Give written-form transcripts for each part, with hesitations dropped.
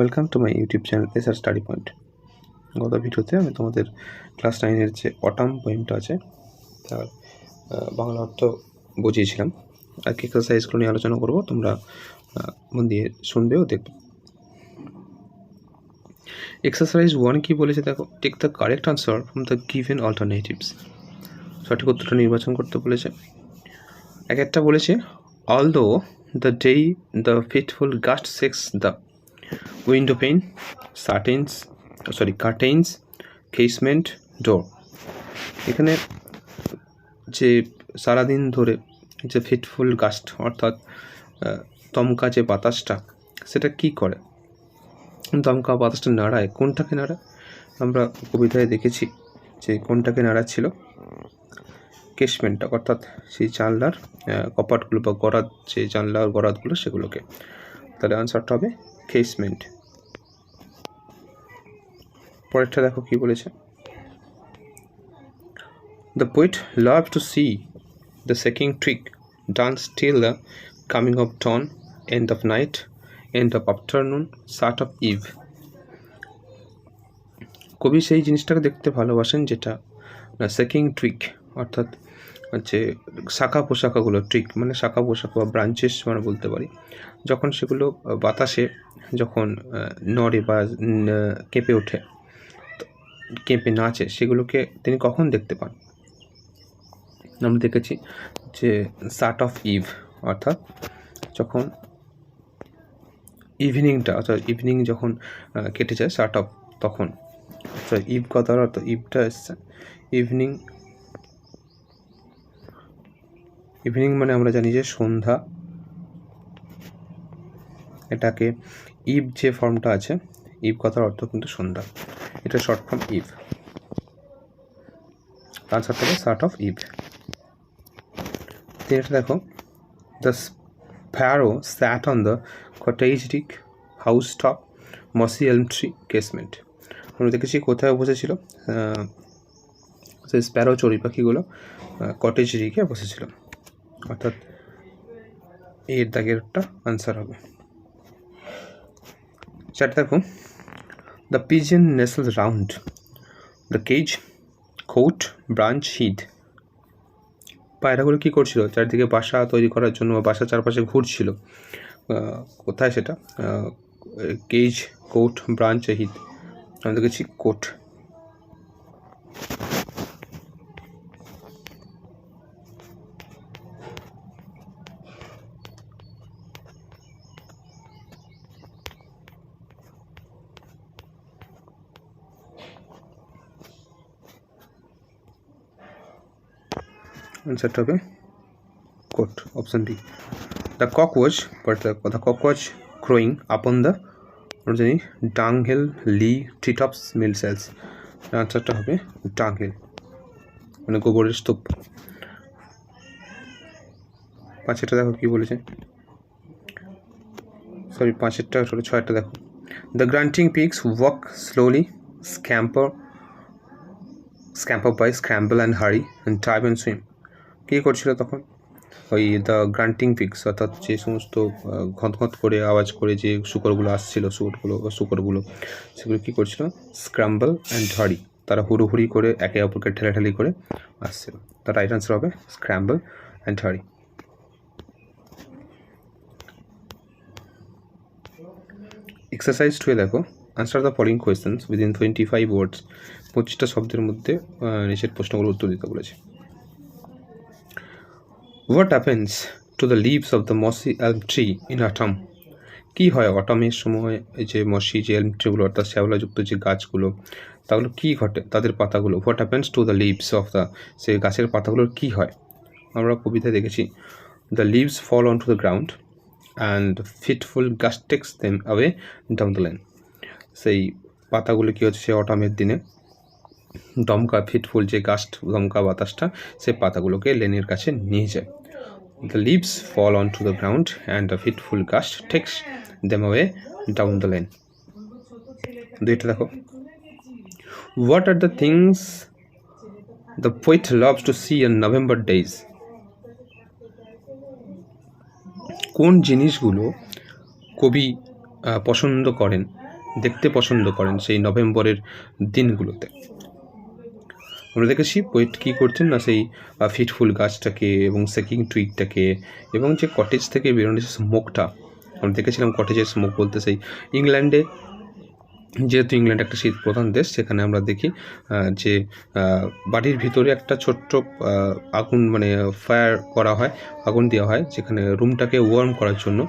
Welcome to my YouTube channel SR study point. গত ভিডিওতে আমি তোমাদের ক্লাস 9-এর যে অটাম পোয়েমটা আছে তার বাংলা অর্থ বুঝিয়েছিলাম। আর কি এক্সারসাইজগুলো নিয়ে আলোচনা করবো, তোমরা মন দিয়ে শুনবে ও দেখবে। এক্সারসাইজ 1 কি বলেছে দেখো, take the correct answer from the given alternatives. সঠিক উত্তরটা নির্বাচন করতে বলেছে। একটা বলেছে although the day the fitful gust shakes the window pane curtains casement door. এখানে যে সারাদিন ধরে যে ফিটফুল গাস্ট অর্থাৎ দমকা যে বাতাসটা, সেটা কি করে? দমকা বাতাসটা নাড়ায়, কোনটাকে নাড়ায়? আমরা কবিতায় দেখেছি যে কোনটাকে নাড়াচ্ছিল, কেসমেন্টটা অর্থাৎ সেই জানলার কপাটগুলো বা গরাদ, যে জানলার গরাদগুলো সেগুলোকে। তাহলে আনসারটা হবে কেসমেন্ট। পরেরটা দেখো কি বলেছে, the poet love to see the shaking trick dance till the coming of dawn, end of night, end of afternoon, start of eve. কবি সেই জিনিসটাকে দেখতে ভালোবাসেন যেটা সেকিং ট্রিক অর্থাৎ হচ্ছে শাখা পোশাকাগুলো, ট্রিক মানে শাখা পোশাক বা ব্রাঞ্চেস মানে বলতে পারি, যখন সেগুলো বাতাসে যখন নড়ে বা কেঁপে ওঠে, কেঁপে নাচে, সেগুলোকে তিনি কখন দেখতে পান? আমরা দেখেছি যে সার্ট অফ ইভ অর্থাৎ যখন ইভিনিংটা, অর্থাৎ ইভিনিং যখন কেটে যায়, সার্ট অফ তখন। অর্থাৎ ইভ কথার অর্থ, ইভটা এসছে ইভিনিং। ইভিনিং মানে আমরা জানি যে সন্ধ্যা, এটাকে ইভ যে ফর্মটা আছে, ইভ কথার অর্থ কিন্তু সন্ধ্যা, এটা শর্ট ফর্ম ইভ। আনসার হবে সার্ট অফ ইভ। এটা দেখো, the sparrow sat on the কটেজরিক house top, mossy elm tree, casement. আমরা দেখেছি কোথায় বসেছিল, সেই স্প্যারো চড়ুই পাখিগুলো কটেজরিকে বসেছিল, অর্থাৎ এর দাগেরটা আনসার হবে। চারটা দেখো, the pigeon nestles round the cage cote branch hedge. পায়রাগুলো কী করছিল? চারিদিকে বাসা তৈরি করার জন্য বা বাসার চারপাশে ঘুরছিল। কোথায় সেটা? Cage, cote, branch, hedge. আমি দেখেছি কোট। আনসারটা হবে cote, option D. The cock was crowing upon the ডাংহিল Li ট্রিটপস mill sales. আনসারটা হবে ডাংহিল মানে গোবরের স্তূপ। পাঁচেরটা দেখো কি বলেছে, পাঁচেরটা ছয়টা দেখো, the grunting pigs walk slowly scamper by scramble and hurry and dive and swim. কী করছিল তখন? ওই দ্য গ্রান্টিং পিগস অর্থাৎ যে সমস্ত ঘঁত করে আওয়াজ করে যে শুকরগুলো আসছিল, শুকরগুলো সেগুলো কী করছিল? স্ক্র্যাম্বল অ্যান্ড হারি, তারা হুড়োহুড়ি করে একে অপরকে ঠেলাঠেলি করে আসছিল। তার রাইট আনসার হবে স্ক্র্যাম্বল অ্যান্ড হারি। এক্সারসাইজ 2 দেখো, answer the following questions within 25 words. 25টা শব্দের মধ্যে নিচের প্রশ্নগুলোর উত্তর দিতে বলেছে। What happens to the leaves of the mossy elm tree in autumn? কী হয় অটামের সময় যে মসি যে এলম ট্রিগুলো অর্থাৎ শ্যাওলাযুক্ত যে গাছগুলো, তাগুলো কী ঘটে তাদের পাতাগুলো? What happens to the leaves of the, সেই গাছের পাতাগুলোর কী হয়? আমরা কবিতায় দেখেছি the leaves fall on to the ground and fitful gust takes them away down the lane. সেই পাতাগুলো কী হচ্ছে, সে অটামের দিনে দমকা ফিটফুল যে গাস্ট, দমকা বাতাসটা সে পাতাগুলোকে লেনের কাছে নিয়ে যায়। The leaves fall on to the ground and the fitful gust takes them away down the lane. দুইটা দেখো, what are the things the poet loves to see in November days? কোন জিনিসগুলো কবি পছন্দ করেন দেখতে পছন্দ করেন সেই নভেম্বরের দিনগুলোতে। আমরা দেখেছি পোয়েট কী করছেন না, সেই ফিটফুল গাছটাকে এবং সেকিং টুইকটাকে এবং যে কটেজ থেকে বেরোনো যে স্মোকটা, আমরা দেখেছিলাম কটেজের স্মোক বলতে সেই ইংল্যান্ডে, যেহেতু ইংল্যান্ড একটা শীত প্রধান দেশ, সেখানে আমরা দেখি যে বাড়ির ভিতরে একটা ছোট্ট আগুন মানে ফায়ার করা হয়, আগুন দেওয়া হয় যেখানে রুমটাকে ওয়ার্ম করার জন্য,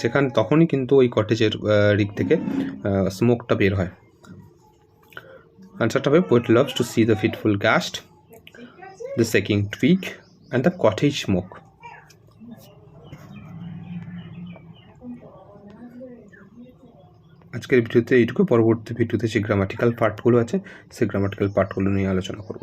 সেখানে তখনই কিন্তু ওই কটেজের দিক থেকে স্মোকটা বের হয়। আনসারটা হবে poet loves to see the fitful gust, the shaking twig and the cottage smoke. আজকের ভিডিওতে এইটুকু। পরবর্তী ভিডিওতে যে গ্রামাটিক্যাল পার্টগুলো আছে সেই গ্রামাটিক্যাল পার্টগুলো নিয়ে আলোচনা করব।